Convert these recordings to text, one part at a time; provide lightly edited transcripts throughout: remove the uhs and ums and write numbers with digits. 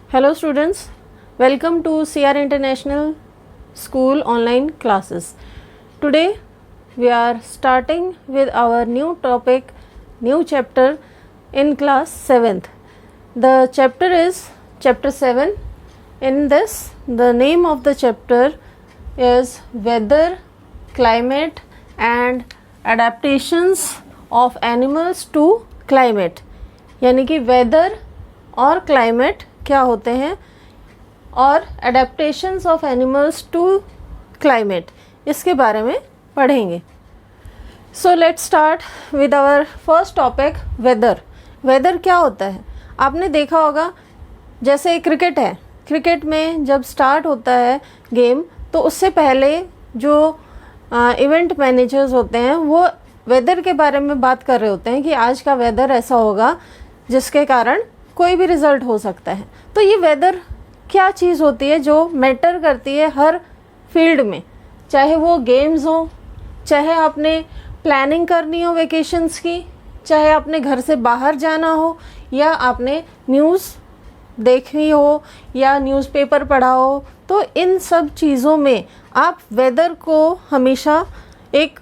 Hello students, welcome to CR International School online classes. Today we are starting with our new topic, new chapter in class 7th. The chapter is chapter 7. In this, the name of the chapter is Weather, Climate and Adaptations of Animals to Climate. यानी कि weather और climate क्या होते हैं और adaptations of animals to climate, इसके बारे में पढ़ेंगे. So let's start with our first topic, weather. Weather क्या होता है? आपने देखा होगा, जैसे क्रिकेट है, क्रिकेट में जब स्टार्ट होता है गेम तो उससे पहले जो इवेंट मैनेजर्स होते हैं वो वेदर के बारे में बात कर रहे होते हैं कि आज का वेदर ऐसा होगा जिसके कारण कोई भी रिज़ल्ट हो सकता है. तो ये वेदर क्या चीज़ होती है जो मैटर करती है हर फील्ड में, चाहे वो गेम्स हो, चाहे आपने प्लानिंग करनी हो वेकेशंस की, चाहे आपने घर से बाहर जाना हो, या आपने न्यूज़ देखनी हो या न्यूज़पेपर पढ़ा हो. तो इन सब चीज़ों में आप वेदर को हमेशा एक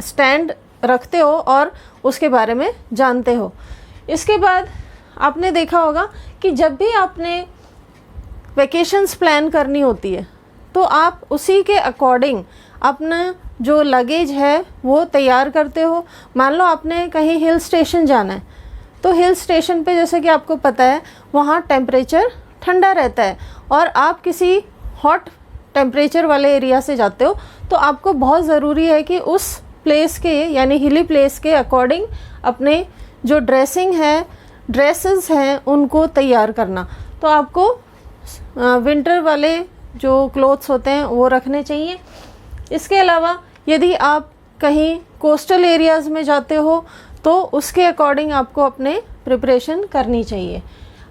स्टैंड रखते हो और उसके बारे में जानते हो. इसके बाद आपने देखा होगा कि जब भी आपने वेकेशंस प्लान करनी होती है तो आप उसी के अकॉर्डिंग अपना जो लगेज है वो तैयार करते हो. मान लो आपने कहीं हिल स्टेशन जाना है, तो हिल स्टेशन पे जैसे कि आपको पता है वहाँ टेम्परेचर ठंडा रहता है और आप किसी हॉट टेम्परेचर वाले एरिया से जाते हो, तो आपको बहुत ज़रूरी है कि उस प्लेस के यानी हिली प्लेस के अकॉर्डिंग अपने जो ड्रेसेस हैं उनको तैयार करना. तो आपको विंटर वाले जो क्लोथ्स होते हैं वो रखने चाहिए. इसके अलावा यदि आप कहीं कोस्टल एरियाज़ में जाते हो तो उसके अकॉर्डिंग आपको अपने प्रिपरेशन करनी चाहिए.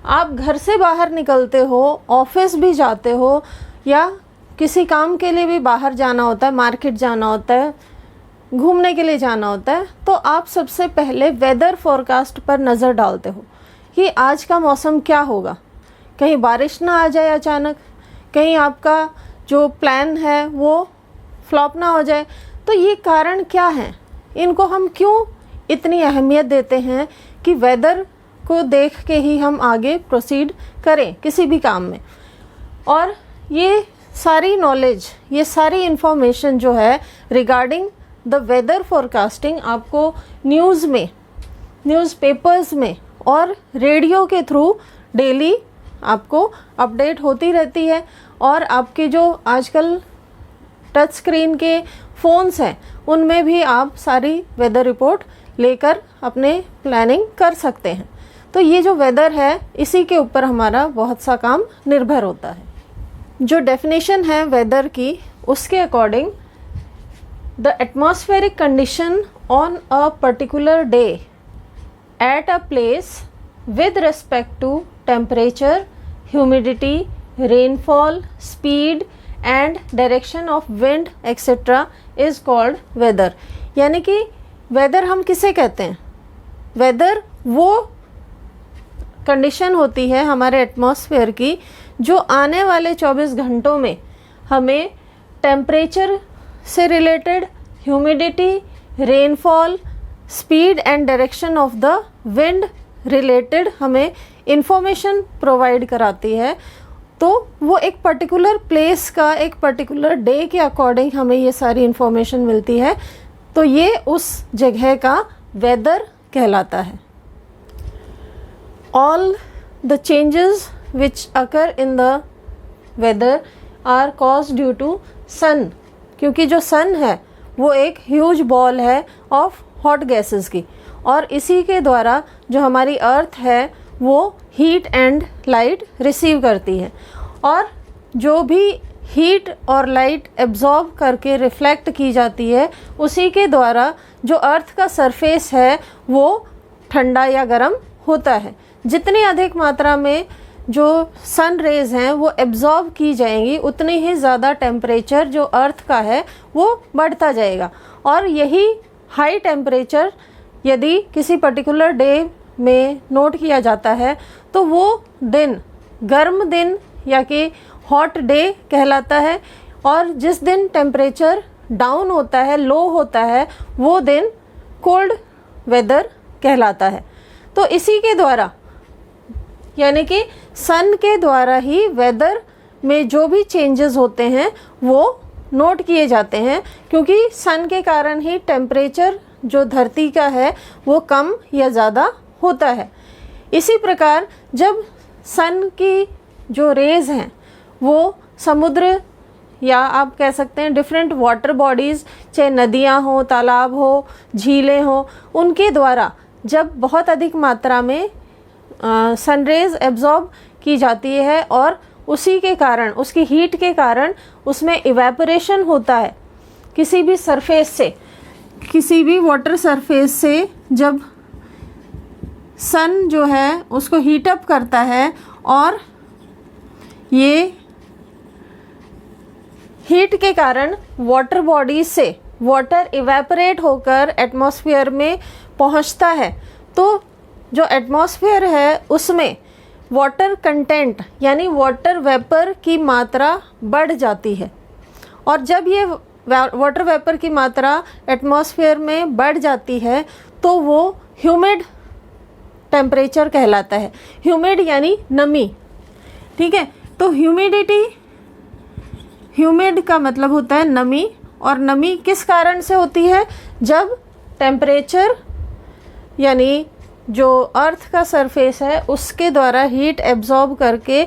आप घर से बाहर निकलते हो, ऑफिस भी जाते हो या किसी काम के लिए भी बाहर जाना होता है, मार्केट जाना होता है, घूमने के लिए जाना होता है, तो आप सबसे पहले वेदर फोरकास्ट पर नज़र डालते हो कि आज का मौसम क्या होगा. कहीं बारिश ना आ जाए अचानक, कहीं आपका जो प्लान है वो फ्लॉप ना हो जाए. तो ये कारण क्या हैं? इनको हम क्यों इतनी अहमियत देते हैं कि वेदर को देख के ही हम आगे प्रोसीड करें किसी भी काम में. और ये सारी नॉलेज, ये सारी इन्फॉर्मेशन जो है रिगार्डिंग द वेदर फोरकास्टिंग आपको न्यूज़ में, न्यूज़पेपर्स में और रेडियो के थ्रू डेली आपको अपडेट होती रहती है. और आपके जो आजकल टच स्क्रीन के फ़ोन्स हैं उनमें भी आप सारी वेदर रिपोर्ट लेकर अपने प्लानिंग कर सकते हैं. तो ये जो वेदर है इसी के ऊपर हमारा बहुत सा काम निर्भर होता है. जो डेफिनेशन है वेदर की, उसके according the atmospheric condition on a particular day at a place with respect to temperature, humidity, rainfall, speed and direction of wind etc. is called weather. यानी कि वेदर हम किसे कहते हैं? वेदर वो कंडीशन होती है हमारे एटमॉस्फेयर की जो आने वाले 24 घंटों में हमें टेम्परेचर से related, humidity, rainfall, speed and direction of the wind related हमें इंफॉर्मेशन प्रोवाइड कराती है. तो वो एक पर्टिकुलर प्लेस का, एक पर्टिकुलर डे के अकॉर्डिंग हमें ये सारी इंफॉर्मेशन मिलती है. तो ये उस जगह का वेदर कहलाता है. All the changes which occur in the weather are caused due to sun, क्योंकि जो सन है वो एक ह्यूज बॉल है ऑफ हॉट गैसेस की, और इसी के द्वारा जो हमारी अर्थ है वो हीट एंड लाइट रिसीव करती है. और जो भी हीट और लाइट एब्जॉर्ब करके रिफ्लेक्ट की जाती है उसी के द्वारा जो अर्थ का सरफेस है वो ठंडा या गर्म होता है. जितनी अधिक मात्रा में जो सन रेज़ हैं वो एब्जॉर्ब की जाएंगी, उतनी ही ज़्यादा टेम्परेचर जो अर्थ का है वो बढ़ता जाएगा। और यही हाई टेम्परेचर यदि किसी पर्टिकुलर डे में नोट किया जाता है तो वो दिन गर्म दिन या कि हॉट डे कहलाता है, और जिस दिन टेम्परेचर डाउन होता है, लो होता है, वो दिन कोल्ड वेदर कहलाता है। तो इसी के द्वारा यानी कि सन के द्वारा ही वेदर में जो भी चेंजेस होते हैं वो नोट किए जाते हैं, क्योंकि सन के कारण ही टेम्परेचर जो धरती का है वो कम या ज़्यादा होता है। इसी प्रकार जब सन की जो रेज़ हैं वो समुद्र या आप कह सकते हैं डिफरेंट वाटर बॉडीज़, चाहे नदियाँ हो, तालाब हो, झीलें हो, उनके द्वारा जब बहुत अधिक मात्रा में सनरेज़ एब्जॉर्ब की जाती है और उसी के कारण, उसकी हीट के कारण उसमें इवेपोरेशन होता है किसी भी सरफेस से, किसी भी वाटर सरफेस से जब सन जो है उसको हीट अप करता है और ये हीट के कारण वाटर बॉडीज से वाटर इवेपोरेट होकर एटमॉस्फेयर में पहुंचता है, तो जो एटमॉस्फेयर है उसमें वाटर कंटेंट यानी वाटर वेपर की मात्रा बढ़ जाती है। और जब ये वाटर वेपर की मात्रा एटमॉस्फेयर में बढ़ जाती है तो वो ह्यूमिड टेम्परेचर कहलाता है। ह्यूमिड यानी नमी, ठीक है। तो ह्यूमिड का मतलब होता है नमी, और नमी किस कारण से होती है? जब टेम्परेचर यानी जो अर्थ का सरफेस है उसके द्वारा हीट एब्जॉर्ब करके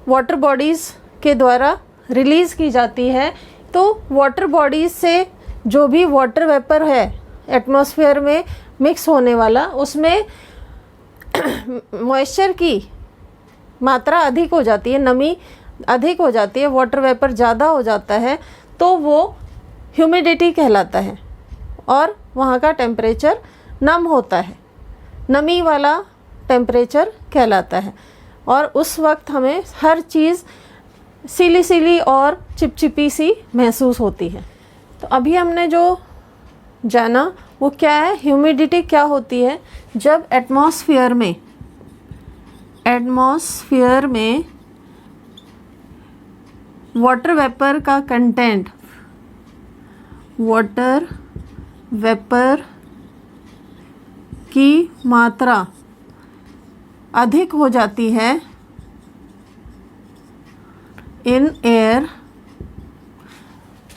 वाटर बॉडीज़ के द्वारा रिलीज़ की जाती है। तो वाटर बॉडीज़ से जो भी वाटर वेपर है एटमॉस्फेयर में मिक्स होने वाला, उसमें मॉइस्चर की मात्रा अधिक हो जाती है, नमी अधिक हो जाती है, वाटर वेपर ज़्यादा हो जाता है, तो वो ह्यूमिडिटी कहलाता है और वहाँ का टेम्परेचर नम होता है, नमी वाला टेम्परेचर कहलाता है। और उस वक्त हमें हर चीज़ सीली सीली और चिपचिपी सी महसूस होती है। तो अभी हमने जो जाना वो क्या है, ह्यूमिडिटी क्या होती है। जब एटमॉस्फेयर में वाटर वेपर का कंटेंट, वाटर वेपर की मात्रा अधिक हो जाती है इन एयर,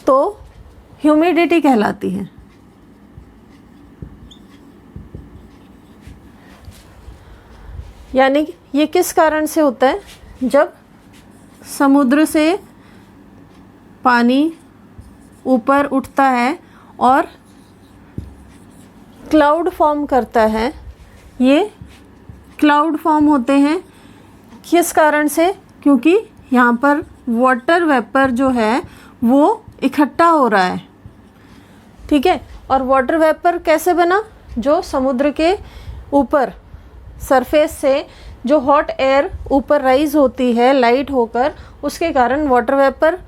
तो ह्यूमिडिटी कहलाती है। यानी ये किस कारण से होता है? जब समुद्र से पानी ऊपर उठता है और क्लाउड फॉर्म करता है। ये क्लाउड फॉर्म होते हैं किस कारण से? क्योंकि यहाँ पर वाटर वेपर जो है वो इकट्ठा हो रहा है, ठीक है। और वाटर वेपर कैसे बना? जो समुद्र के ऊपर सरफेस से जो हॉट एयर ऊपर राइज होती है लाइट होकर, उसके कारण वाटर वेपर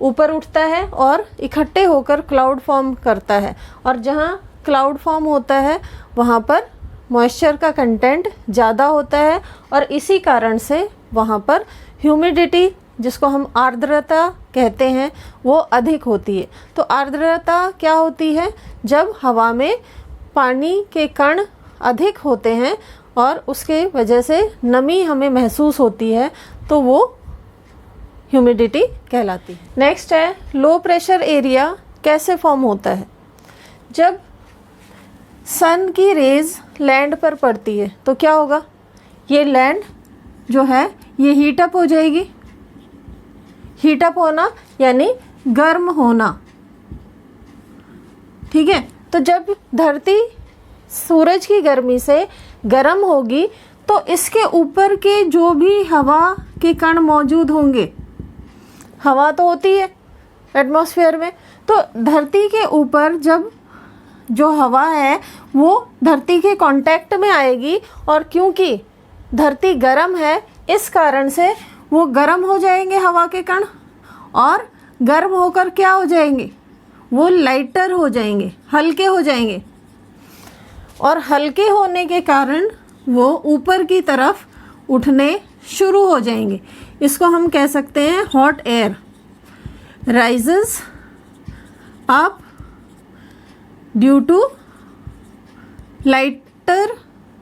ऊपर उठता है और इकट्ठे होकर क्लाउड फॉर्म करता है। और जहाँ क्लाउड फॉर्म होता है वहाँ पर मॉइस्चर का कंटेंट ज़्यादा होता है और इसी कारण से वहाँ पर ह्यूमिडिटी, जिसको हम आर्द्रता कहते हैं, वो अधिक होती है। तो आर्द्रता क्या होती है? जब हवा में पानी के कण अधिक होते हैं और उसके वजह से नमी हमें महसूस होती है, तो वो ह्यूमिडिटी कहलाती है। नेक्स्ट है लो प्रेशर एरिया कैसे फॉर्म होता है। जब सन की रेज लैंड पर पड़ती है तो क्या होगा? ये लैंड जो है ये हीट अप हो जाएगी। हीट अप होना यानी गर्म होना, ठीक है। तो जब धरती सूरज की गर्मी से गर्म होगी तो इसके ऊपर के जो भी हवा के कण मौजूद होंगे, हवा तो होती है एटमॉस्फेयर में, तो धरती के ऊपर जब जो हवा है वो धरती के कांटेक्ट में आएगी, और क्योंकि धरती गर्म है, इस कारण से वो गर्म हो जाएंगे हवा के कण, और गर्म होकर क्या हो जाएंगे, वो लाइटर हो जाएंगे, हल्के हो जाएंगे, और हल्के होने के कारण वो ऊपर की तरफ उठने शुरू हो जाएंगे। इसको हम कह सकते हैं hot air rises up due to lighter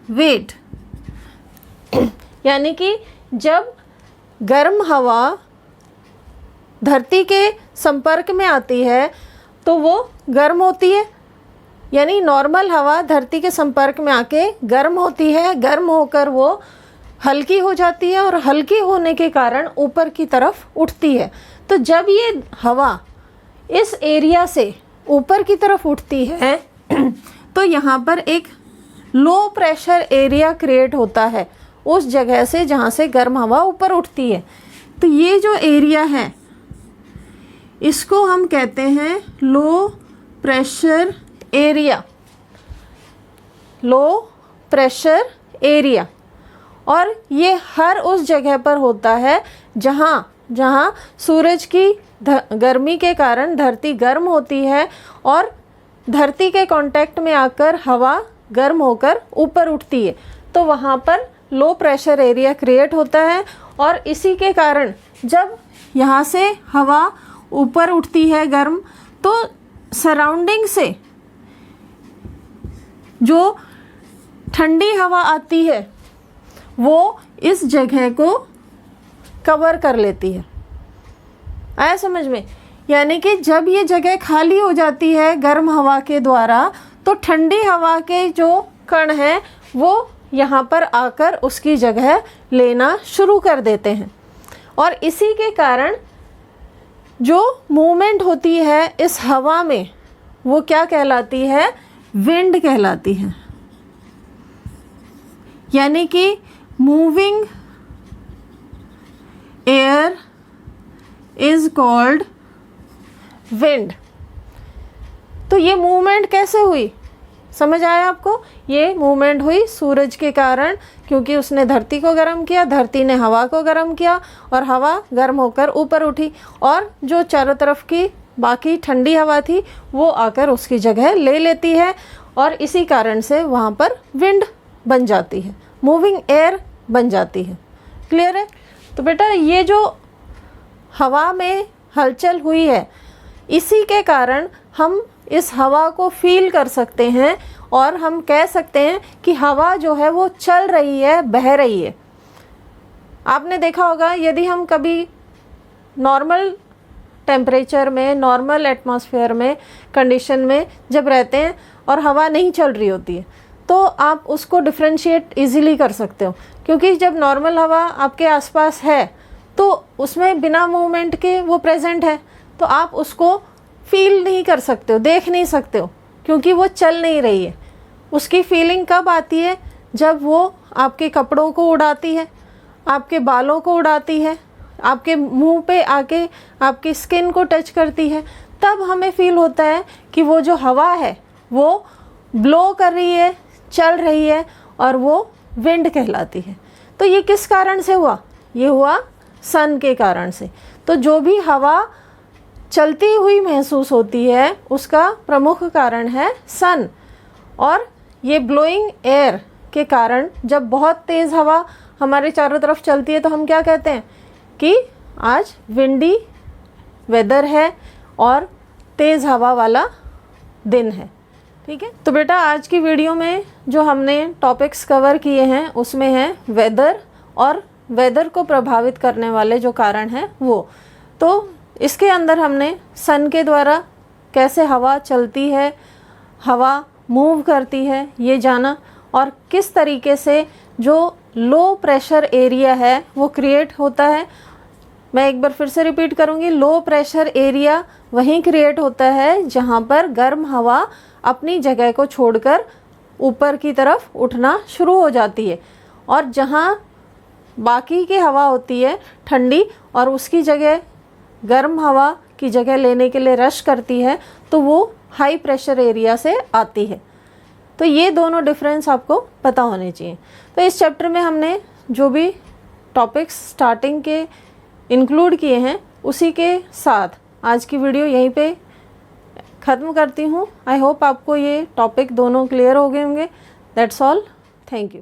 weight. यानी कि जब गर्म हवा धरती के संपर्क में आती है तो वो गर्म होती है, यानी नॉर्मल हवा धरती के संपर्क में आके गर्म होती है, गर्म होकर वो हल्की हो जाती है, और हल्की होने के कारण ऊपर की तरफ उठती है। तो जब ये हवा इस एरिया से ऊपर की तरफ उठती है तो यहाँ पर एक लो प्रेशर एरिया क्रिएट होता है उस जगह से जहाँ से गर्म हवा ऊपर उठती है। तो ये जो एरिया है इसको हम कहते हैं low pressure area, low pressure area. और ये हर उस जगह पर होता है जहाँ जहाँ सूरज की गर्मी के कारण धरती गर्म होती है और धरती के कांटेक्ट में आकर हवा गर्म होकर ऊपर उठती है, तो वहाँ पर लो प्रेशर एरिया क्रिएट होता है। और इसी के कारण जब यहाँ से हवा ऊपर उठती है गर्म, तो सराउंडिंग से जो ठंडी हवा आती है वो इस जगह को कवर कर लेती है। आया समझ में? यानी कि जब ये जगह खाली हो जाती है गर्म हवा के द्वारा, तो ठंडी हवा के जो कण हैं वो यहाँ पर आकर उसकी जगह लेना शुरू कर देते हैं, और इसी के कारण जो मूवमेंट होती है इस हवा में वो क्या कहलाती है, विंड कहलाती है। यानी कि moving air is called wind. तो ये मूवमेंट कैसे हुई, समझ आया आपको? ये मूवमेंट हुई सूरज के कारण, क्योंकि उसने धरती को गर्म किया, धरती ने हवा को गर्म किया, और हवा गर्म होकर ऊपर उठी, और जो चारों तरफ की बाकी ठंडी हवा थी वो आकर उसकी जगह ले लेती है, और इसी कारण से वहाँ पर विंड बन जाती है, मूविंग एयर बन जाती है। क्लियर है? तो बेटा ये जो हवा में हलचल हुई है, इसी के कारण हम इस हवा को फील कर सकते हैं, और हम कह सकते हैं कि हवा जो है वो चल रही है, बह रही है। आपने देखा होगा यदि हम कभी नॉर्मल टेम्परेचर में, नॉर्मल एटमॉस्फेयर में, कंडीशन में जब रहते हैं और हवा नहीं चल रही होती है, तो आप उसको डिफ्रेंशिएट इजीली कर सकते हो, क्योंकि जब नॉर्मल हवा आपके आसपास है तो उसमें बिना मूवमेंट के वो प्रेजेंट है, तो आप उसको फील नहीं कर सकते हो, देख नहीं सकते हो, क्योंकि वो चल नहीं रही है। उसकी फीलिंग कब आती है, जब वो आपके कपड़ों को उड़ाती है, आपके बालों को उड़ाती है, आपके मुंह पे आके आपकी स्किन को टच करती है, तब हमें फील होता है कि वो जो हवा है वो ब्लो कर रही है, चल रही है, और वो विंड कहलाती है। तो ये किस कारण से हुआ? ये हुआ सन के कारण से। तो जो भी हवा चलती हुई महसूस होती है उसका प्रमुख कारण है सन। और ये ब्लोइंग एयर के कारण जब बहुत तेज़ हवा हमारे चारों तरफ चलती है तो हम क्या कहते हैं कि आज विंडी वेदर है और तेज़ हवा वाला दिन है। ठीक है, तो बेटा आज की वीडियो में जो हमने टॉपिक्स कवर किए हैं उसमें है वेदर, और वेदर को प्रभावित करने वाले जो कारण हैं वो। तो इसके अंदर हमने सन के द्वारा कैसे हवा चलती है, हवा मूव करती है ये जाना, और किस तरीके से जो लो प्रेशर एरिया है वो क्रिएट होता है। मैं एक बार फिर से रिपीट करूँगी, लो प्रेशर एरिया वहीं क्रिएट होता है जहाँ पर गर्म हवा अपनी जगह को छोड़कर ऊपर की तरफ उठना शुरू हो जाती है, और जहाँ बाकी की हवा होती है ठंडी और उसकी जगह गर्म हवा की जगह लेने के लिए रश करती है, तो वो हाई प्रेशर एरिया से आती है। तो ये दोनों डिफरेंस आपको पता होने चाहिए। तो इस चैप्टर में हमने जो भी टॉपिक्स स्टार्टिंग के इंक्लूड किए हैं उसी के साथ आज की वीडियो यहीं पे ख़त्म करती हूँ। आई होप आपको ये टॉपिक दोनों क्लियर हो गए होंगे। That's all, thank you.